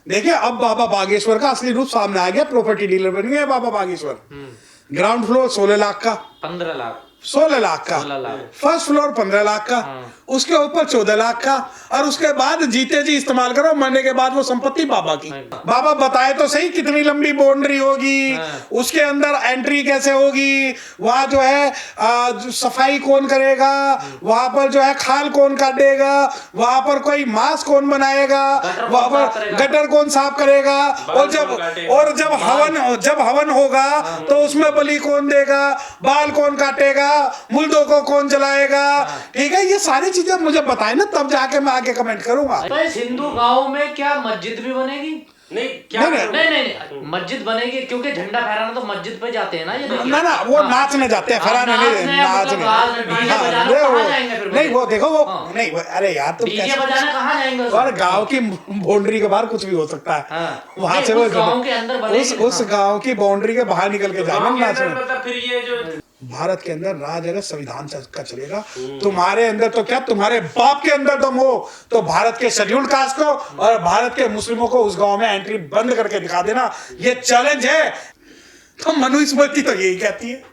देखिए अब बाबा बागेश्वर का असली रूप सामने आ गया, प्रॉपर्टी डीलर बन गया बाबा बागेश्वर। ग्राउंड फ्लोर 16 लाख का, 15 लाख 16 लाख का, 16 लाख। फर्स्ट फ्लोर 15 लाख का, उसके ऊपर 14 लाख का, और उसके बाद जीते जी इस्तेमाल करो, मरने के बाद वो संपत्ति बाबा की। बाबा बताए तो सही कितनी लंबी बाउंड्री होगी, उसके अंदर एंट्री कैसे होगी, वहां जो है सफाई कौन करेगा, वहां पर जो है खाल कौन काटेगा, वहां पर कोई मांस कौन बनाएगा, वहां पर गटर कौन साफ करेगा, और जब हवन होगा तो उसमें बलि कौन देगा, बाल कौन काटेगा, मुर्दों को कौन जलाएगा। ठीक है, ये सारी चीजें मुझे बताए ना, तब जाके मैं आगे कमेंट करूंगा। तो इस हिंदू गांव में क्या मस्जिद भी बनेगी? नहीं क्या नहीं मस्जिद बनेगी, क्योंकि झंडा फहराना तो मस्जिद पे जाते हैं ना ये। ना वो नाचने जाते हैं, फहराने नहीं, नाचने। नहीं वो देखो वो नहीं, अरे यार तुम डीजे बजाना कहाँ जाएंगे? और गांव की बाउंड्री के बाहर कुछ भी हो सकता है, वहां से वो गांव के अंदर उस गांव की बाउंड्री के बाहर निकल के जाना नाचने। मतलब फिर ये जो भारत के अंदर राज अगर संविधान का चलेगा, तुम्हारे अंदर तो क्या, तुम्हारे बाप के अंदर दम हो तो भारत के शेड्यूल्ड कास्ट को और भारत के मुस्लिमों को उस गांव में एंट्री बंद करके दिखा देना, ये चैलेंज है। तो मनुस्मृति तो यही कहती है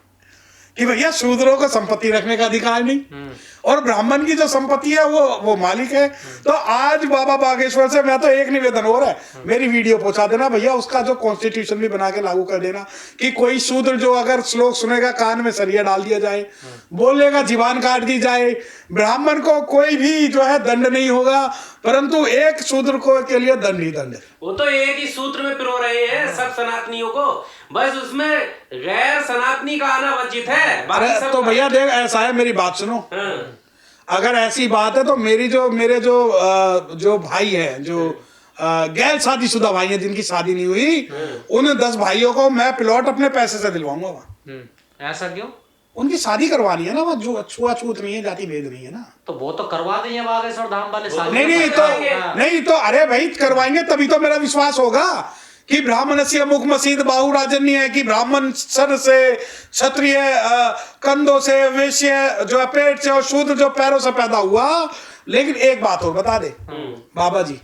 कि भैया शूद्रों को संपत्ति रखने का अधिकार नहीं, और ब्राह्मण की जो संपत्ति है वो मालिक है। तो आज बाबा बागेश्वर से मैं तो एक निवेदन हो रहा है, मेरी वीडियो पहुंचा देना भैया, उसका जो कॉन्स्टिट्यूशन भी बना के लागू कर देना कि कोई शूद्र जो अगर श्लोक सुनेगा कान में सरिया डाल दिया जाए, बोलेगा जीवान काट दी जाए। ब्राह्मण को कोई भी जो है दंड नहीं होगा, परंतु एक शूद्र को के लिए दंड ही दंड है। वो तो एक ही सूत्र में पिरो रहे हैं सब सनातनियों को, बस उसमें गैर सनातनी का आना वर्जित है। अरे तो भैया देख, ऐसा है, मेरी बात सुनो, अगर ऐसी बात है तो मेरे जो भाई हैं, जो गैर शादीशुदा भाई हैं जिनकी शादी नहीं हुई, उन 10 भाइयों को मैं प्लॉट अपने पैसे से दिलवाऊंगा वहां। ऐसा क्यों? उनकी शादी करवानी है ना, वो जो छुआछूत नहीं है, जाति भेद नहीं है ना, तो वो तो करवा देंगे बागेश्वर धाम वाले। नहीं तो अरे भाई करवाएंगे तभी तो मेरा विश्वास होगा कि ब्राह्मणस्य मुख मसीद बाहु राजन्य है, कि ब्राह्मण सर से, क्षत्रिय कंधों से, वैश्य जो है पेट से, और शूद्र जो पैरों से पैदा हुआ। लेकिन एक बात और बता दे बाबा जी,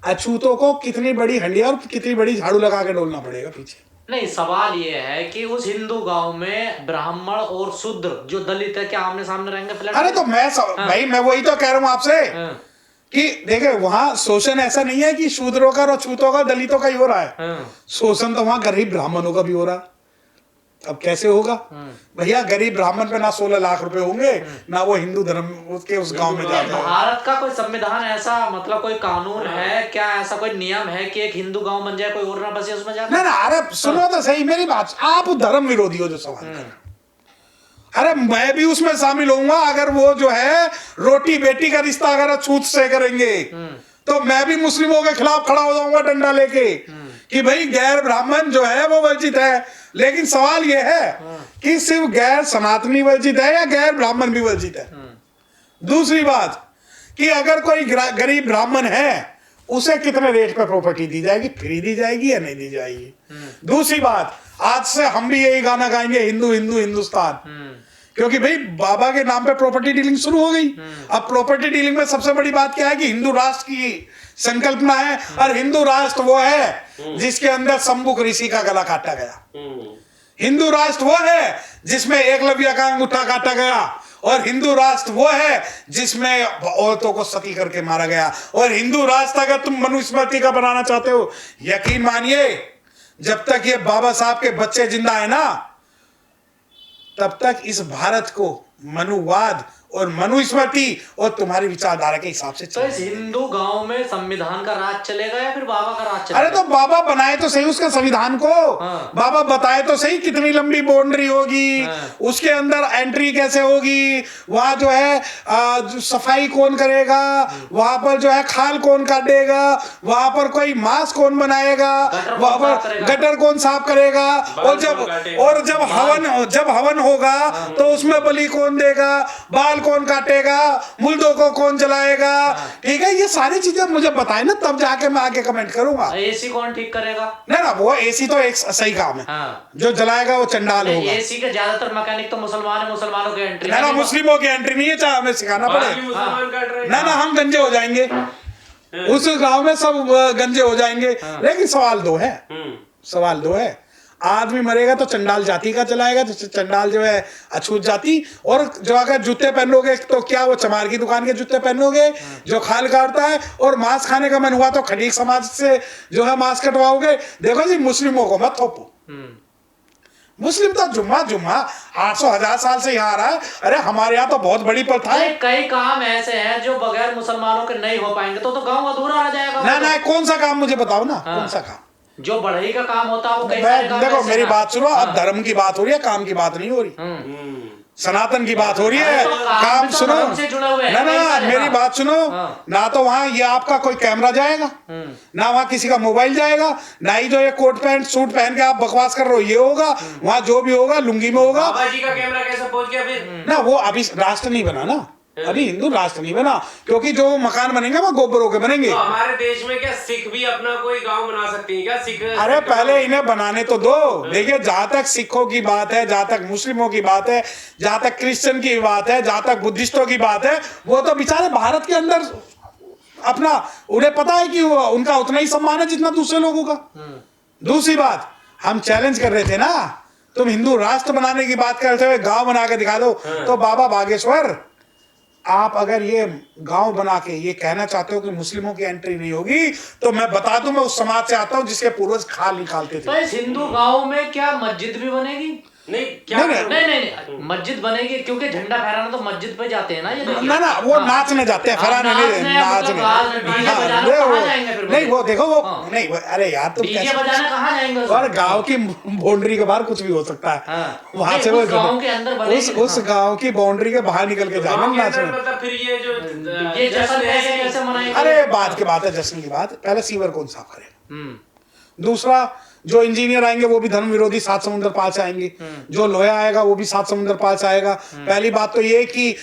अछूतों को कितनी बड़ी हंडिया और कितनी बड़ी झाड़ू लगा के डोलना पड़ेगा पीछे। नहीं, सवाल ये है कि उस हिंदू गांव में ब्राह्मण और शूद्र जो दलित है क्या आमने सामने रहेंगे? अरे तो भाई मैं वही तो कह रहा हूँ आपसे कि देखे वहां शोषण ऐसा नहीं है कि शूद्रों का और अछूतों का दलितों का ही हो रहा है, शोषण तो वहां गरीब ब्राह्मणों का भी हो रहा है। अब कैसे होगा भैया, गरीब ब्राह्मण पे ना 16 लाख रुपए होंगे, ना वो हिंदू धर्म उसके उस गांव में जाएगा। भारत का कोई संविधान ऐसा, मतलब कोई कानून है क्या, ऐसा कोई नियम है कि एक हिंदू गांव बन जाए, कोई और ना बसे उसमें जाए? ना अरे सुनो तो सही मेरी बात, आप धर्म विरोधी हो जो सवाल कर रहे हो। अरे मैं भी उसमें शामिल होऊंगा, अगर वो जो है रोटी बेटी का रिश्ता अगर छूत से करेंगे तो मैं भी मुस्लिमों के खिलाफ खड़ा हो जाऊंगा डंडा लेके कि भाई गैर ब्राह्मण जो है वो वर्जित है। लेकिन सवाल ये है कि सिर्फ गैर सनातनी वर्जित है या गैर ब्राह्मण भी वर्जित है। दूसरी बात कि अगर कोई गरीब ब्राह्मण है उसे कितने रेट पे प्रॉपर्टी दी जाएगी, फ्री दी जाएगी या नहीं दी जाएगी। दूसरी बात, आज से हम भी यही गाना गाएंगे, हिंदू हिंदू हिंदुस्तान, क्योंकि भाई बाबा के नाम पे प्रॉपर्टी डीलिंग शुरू हो गई। अब प्रॉपर्टी डीलिंग में सबसे बड़ी बात क्या है कि हिंदू राष्ट्र की संकल्पना है, और हिंदू राष्ट्र वो है जिसके अंदर शंभुक ऋषि का गला काटा गया। हिंदू राष्ट्र वो है जिसमें एकलव्य का अंगूठा काटा गया, और हिंदू राष्ट्र वो है जिसमें औरतों को सती करके मारा गया। और हिंदू राष्ट्र अगर तुम मनुस्मृति का बनाना चाहते हो, यकीन मानिए जब तक ये बाबा साहब के बच्चे जिंदा है ना, तब तक इस भारत को मनुवाद और मनुस्मृति और तुम्हारी विचारधारा के हिसाब से तो इस हिंदू गांव में संविधान का राज चलेगा या फिर बाबा का राज चलेगा? अरे तो बाबा बनाए तो सही उसके संविधान को, बाबा बताए तो सही कितनी लंबी बाउंड्री होगी, उसके अंदर एंट्री कैसे होगी, वहां जो है सफाई कौन करेगा, वहां पर जो है खाल कौन काटेगा, वहां पर कोई मांस कौन बनाएगा, वहां पर गटर कौन साफ करेगा, और जब हवन होगा तो उसमें बलि कौन देगा, बाल कौन काटेगा, मुर्दों को कौन जलाएगा। ठीक है, ये सारी चीजें मुझे बताए ना, तब जाके मैं आगे कमेंट करूंगा। एसी कौन ठीक करेगा? ना वो एसी तो एक सही काम है, जो जलाएगा वो चंडाल होगा। एसी के ज्यादातर मैकेनिक तो मुसलमान है, मुसलमानों की एंट्री ना मुस्लिमों की एंट्री नहीं है, चाहे हमें सिखाना पड़े। मुसलमान काट रहे हैं। ना हम गंजे हो जाएंगे, उस गांव में सब गंजे हो जाएंगे। लेकिन सवाल दो है, आदमी मरेगा तो चंडाल जाति का चलाएगा, तो चंडाल जो है अछूत जाति, और जो अगर जूते पहनोगे तो क्या वो चमार की दुकान के जूते पहनोगे जो खाल काटता है, और मांस खाने का मन हुआ तो खटीक समाज से जो है मांस कटवाओगे। देखो जी, मुस्लिमों को मत थोपो। मुस्लिम तो जुम्मा 800,000 साल से यहाँ आ रहा है। अरे हमारे यहाँ तो बहुत बड़ी प्रथा है। कई काम ऐसे हैं जो बगैर मुसलमानों के नहीं हो पाएंगे, तो गांव अधूरा रह जाएगा। ना कौन सा काम मुझे बताओ ना, कौन सा काम? जो बढ़ई का काम होता है वो कई सारे काम देखो ऐसे मेरी हैं। बात सुनो, अब धर्म की बात हो रही है, काम की बात नहीं हो रही। सनातन की बात हो रही है, तो काम तो सुनो। धर्म से जुड़े हुए हैं, कई ना सारे मेरी काम। बात सुनो, ना तो वहां ये आपका कोई कैमरा जाएगा, ना वहां किसी का मोबाइल जाएगा, ना ही जो ये कोट पैंट सूट पहन के आप बकवास कर रहे हो ये होगा। वहां जो भी होगा लुंगी में होगा। बाबा जी का कैमरा कैसे पहुंच गया फिर? ना वो अभी राष्ट्र नहीं बना ना, अभी हिंदू राष्ट्र नहीं बना, क्योंकि जो मकान बनेंगे वो गोबरों के बनेंगे। तो हमारे देश में क्या सिख भी अपना कोई गांव बना सकते हैं क्या? सिख अरे पहले इन्हें बनाने तो दो। देखिए, जहां तक सिखों की बात है, जहां तक मुस्लिमों की बात है, जहां तक क्रिश्चियन की बात है, जहां तक बुद्धिस्टों की बात है, वो तो बेचारे भारत के अंदर अपना, उन्हें पता है कि वो उनका उतना ही सम्मान है जितना दूसरे लोगों का। दूसरी बात, हम चैलेंज कर रहे थे ना, तुम हिंदू राष्ट्र बनाने की बात करते हुए गांव बना के दिखा दो। तो बाबा बागेश्वर, आप अगर ये गांव बना के ये कहना चाहते हो कि मुस्लिमों की एंट्री नहीं होगी, तो मैं बता दूं, मैं उस समाज से आता हूं जिसके पूर्वज खाल निकालते तो थे। इस हिंदू गांव में क्या मस्जिद भी बनेगी? नहीं क्या नहीं, करोगे? नहीं, मस्जिद बनेगी, क्योंकि झंडा फहराना तो मस्जिद पे जाते हैं ना ये देखिए। ना वो नाचने जाते हैं, फहराने नहीं, नाचने। नहीं वो देखो वो नहीं, अरे यार तुम डीजे बजाने कहाँ जाएंगे? और गांव की बाउंड्री के बाहर कुछ भी हो सकता है। वहां से वो गांव के अंदर बनेगी। उस गांव की बाउंड्री के बाहर निकल के गांव जाएंगे के अंदर नाचने। मतलब फिर ये जो ये जश्न कैसे मनाएंगे? अरे बात की बात है, जश्न की बात। पहले सीवर कौन साफ करे? दूसरा, जो इंजीनियर आएंगे वो भी धर्म विरोधी 7 समुद्र पार से आएंगे। जो लोया आएगा वो भी 7 समुद्र पार से आएगा। पहली बात तो ये कि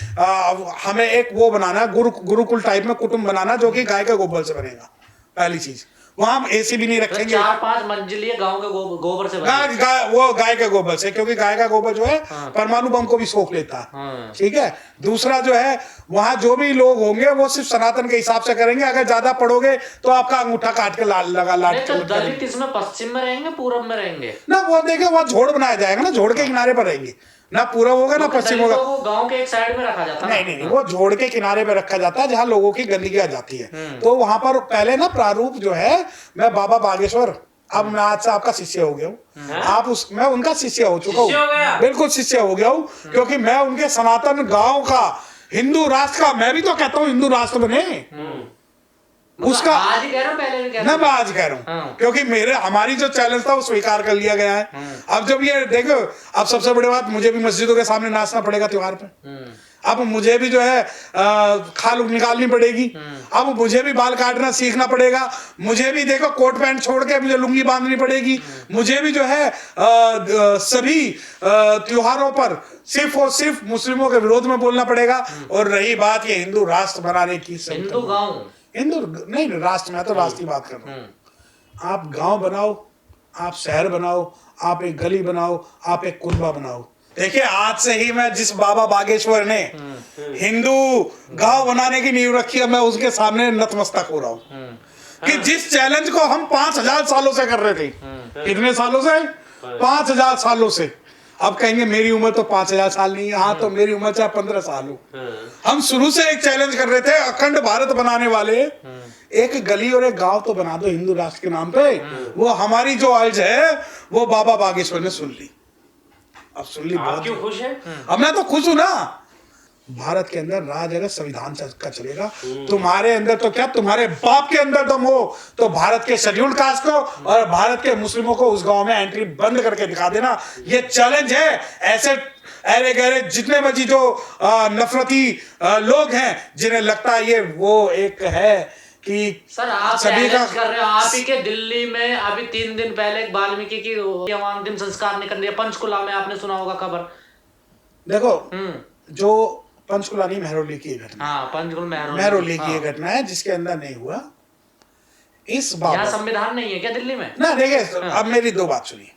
हमें एक वो बनाना है, गुरुकुल टाइप में कुटुंब बनाना, जो कि गाय के गोबर से बनेगा। पहली चीज, वहां हम एसी भी नहीं रखेंगे। 4-5 मंजिलिए गांव के गोबर से बनेगी। वो गाय के गोबर से, क्योंकि गाय का गोबर जो है परमाणु बम को भी सोख लेता है। ठीक है। दूसरा जो है, वहां जो भी लोग होंगे वो सिर्फ सनातन के हिसाब से करेंगे। अगर ज्यादा पढ़ोगे तो आपका अंगूठा काट के लाट तो दलित इसमें पश्चिम में रहेंगे, पूरब में रहेंगे ना। वो देखे, वो झोड़ बनाया जाएगा ना, झोड़ के किनारे पर रहेंगे ना, पूरब होगा ना पश्चिम होगा। वो गांव के एक साइड में रखा जाता है। नहीं, वो झोड़ के किनारे पे रखा जाता है जहां लोगों की गंदगी आ जाती है। तो वहां पर पहले ना प्रारूप जो है, मैं बाबा बागेश्वर, अब मैं आज से आपका शिष्य हो गया हूँ। मैं उनका शिष्य हो चुका हूँ, बिल्कुल शिष्य हो गया हूँ, क्योंकि मैं उनके सनातन गांव का, हिंदू राष्ट्र का, मैं भी तो कहता हूँ हिंदू राष्ट्र बने। उसका आज ही कह रहा हूँ, पहले भी कह रहा ना, हूँ। मैं आज कह रहा हूँ, क्योंकि हमारी जो चैलेंज था वो स्वीकार कर लिया गया है। अब जब ये देखो, अब सबसे बड़ी बात, मुझे भी मस्जिदों के सामने नाचना पड़ेगा त्योहार पे। अब मुझे भी जो है खाल निकालनी पड़ेगी। अब मुझे भी बाल काटना सीखना पड़ेगा। मुझे भी देखो कोट पैंट छोड़ के मुझे लुंगी बांधनी पड़ेगी। मुझे भी जो है सभी त्योहारों पर सिर्फ और सिर्फ मुस्लिमों के विरोध में बोलना पड़ेगा। और रही बात ये हिंदू राष्ट्र बनाने की, हिंदू गांव, हिंदू नहीं, राष्ट्र, मैं तो राष्ट्र की बात कर रहा हूँ। आप गांव बनाओ, आप शहर बनाओ, आप एक गली बनाओ, आप एक कुनबा बनाओ। देखिए, आज से ही मैं जिस बाबा बागेश्वर ने हिंदू गांव बनाने की नींव रखी है, मैं उसके सामने नतमस्तक हो रहा हूँ कि जिस चैलेंज को हम 5000 सालों से कर रहे थे। कितने सालों से? 5000 सालों से। अब कहेंगे मेरी उम्र तो 5000 साल नहीं है। हाँ, तो मेरी उम्र चाहे 15 साल हो। हम शुरू से एक चैलेंज कर रहे थे, अखंड भारत बनाने वाले, एक गली और एक गांव तो बना दो हिंदू राष्ट्र के नाम पे। वो हमारी जो अर्ज है वो बाबा बागेश्वर ने सुन ली। अब सुन ली, बहुत क्यों खुश है? अब मैं तो खुश हूं ना। भारत के अंदर राज अगर संविधान का चलेगा, तुम्हारे अंदर तो क्या, तुम्हारे बाप के अंदर दम हो तो भारत के शेड्यूल कास्ट को और भारत के मुस्लिमों को उस गांव में एंट्री बंद करके दिखा देना। ये चैलेंज है। ऐसे अरे गहरे जितने मर्जी जो नफरती लोग हैं, जिन्हें लगता है ये वो एक है कि सर आप सभी का कर रहे हो। आप ही के दिल्ली में अभी 3 दिन पहले एक वाल्मीकि की अंतिम संस्कार निकल रही है पंचकुला में, आपने सुना होगा खबर। देखो, जो पंचकुला नहीं, महरौली की घटना, हाँ, पंचकुला महरौली की घटना है जिसके अंदर नहीं हुआ। इस बात संविधान नहीं है क्या दिल्ली में? ना, देखिए अब मेरी 2 बात सुनिए।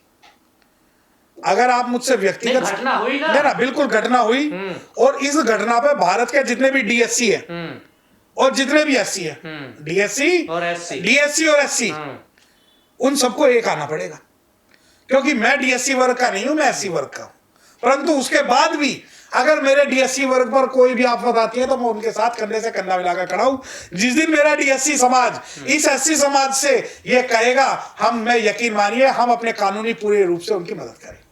अगर आप मुझसे व्यक्तिगत घटना हुई ना, बिल्कुल घटना हुई, और इस घटना पे भारत के जितने भी डीएससी है और जितने भी एससी है, डीएससी और एससी, डीएससी और एससी, उन सबको एक आना पड़ेगा, क्योंकि मैं डीएससी वर्ग का नहीं हूं, मैं एससी वर्ग का हूं। परंतु उसके बाद भी अगर मेरे डीएससी वर्ग पर कोई भी आफत आती है तो मैं उनके साथ कंधे से कंधा मिलाकर खड़ा हूं। जिस दिन मेरा डीएससी समाज इस एससी समाज से ये कहेगा, मैं यकीन मानिए हम अपने कानूनी पूरे रूप से उनकी मदद करेंगे।